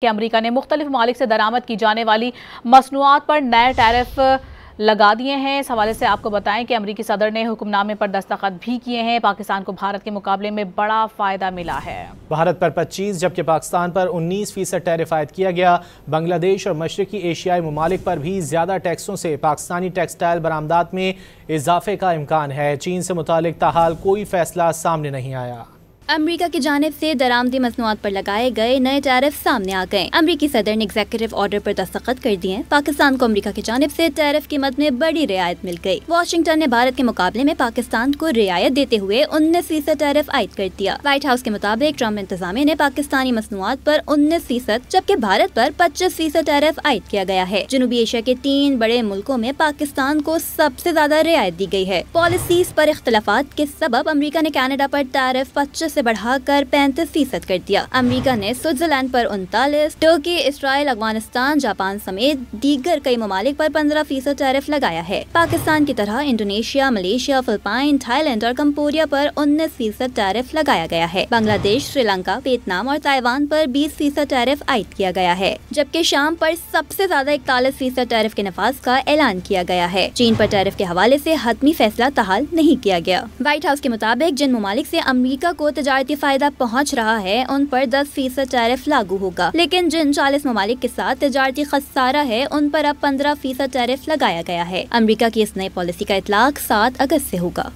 कि अमेरिका ने मुख्तलिफ ममालिक से दरामद की जाने वाली मसनूआत पर नए टैरिफ लगा दिए हैं। इस हवाले से आपको बताएं कि अमेरिकी सदर ने हुक्मनामे पर दस्तखत भी किए हैं। पाकिस्तान को भारत के मुकाबले में बड़ा फ़ायदा मिला है। भारत पर 25 जबकि पाकिस्तान पर 19% टैरिफ आयद किया गया। बांग्लादेश और मशरकी एशियाई ममालिक पर भी ज़्यादा टैक्सों से पाकिस्तानी टेक्सटाइल बरामदात में इजाफे का इम्कान है। चीन से मुतालिक ताहाल कोई फैसला सामने नहीं आया। अमेरिका की जानिब से दरामदी मसनूआत पर लगाए गए नए टैरिफ सामने आ गए। अमेरिकी सदर ने एग्जीक्यूटिव ऑर्डर पर दस्तखत कर दिए। पाकिस्तान को अमेरिका की जानिब से टैरिफ की मद में बड़ी रियायत मिल गई। वाशिंगटन ने भारत के मुकाबले में पाकिस्तान को रियायत देते हुए 19% टैरिफ आयद कर दिया। व्हाइट हाउस के मुताबिक ट्रम्प इंतजामिया ने पाकिस्तानी मसनूआत पर 19% जबकि भारत पर 25% टैरिफ आयद किया गया है। जनूबी एशिया के 3 बड़े मुल्कों में पाकिस्तान को सबसे ज्यादा रियायत दी गई है। पॉलिसीज पर इख्तलाफात के सबब अमेरिका ने कनाडा पर टैरिफ 25 से बढ़ाकर 35% कर दिया। अमेरिका ने स्विट्जरलैंड पर 39, तुर्की, इसराइल, अफगानिस्तान, जापान समेत दीगर कई ममालिक पर 15% टैरिफ लगाया है। पाकिस्तान की तरह इंडोनेशिया, मलेशिया, फिलिपाइन, थाईलैंड और कंबोडिया पर 19% टैरिफ लगाया गया है। बांग्लादेश, श्रीलंका, वियतनाम और ताइवान पर 20% टैरिफ आयद किया गया है, जबकि शाम पर सबसे ज्यादा 41% टैरिफ के नफाज का ऐलान किया गया है। चीन पर टैरिफ के हवाले से हतमी फैसला ताहाल नहीं किया गया। व्हाइट हाउस के मुताबिक जिन ममालिक से अमेरिका को तजारती फायदा पहुंच रहा है उन पर 10% टैरिफ लागू होगा, लेकिन जिन 40 ममालिक के साथ तजारती खसारा है उन पर अब 15% टैरिफ लगाया गया है। अमेरिका की इस नई पॉलिसी का इतलाक 7 अगस्त से होगा।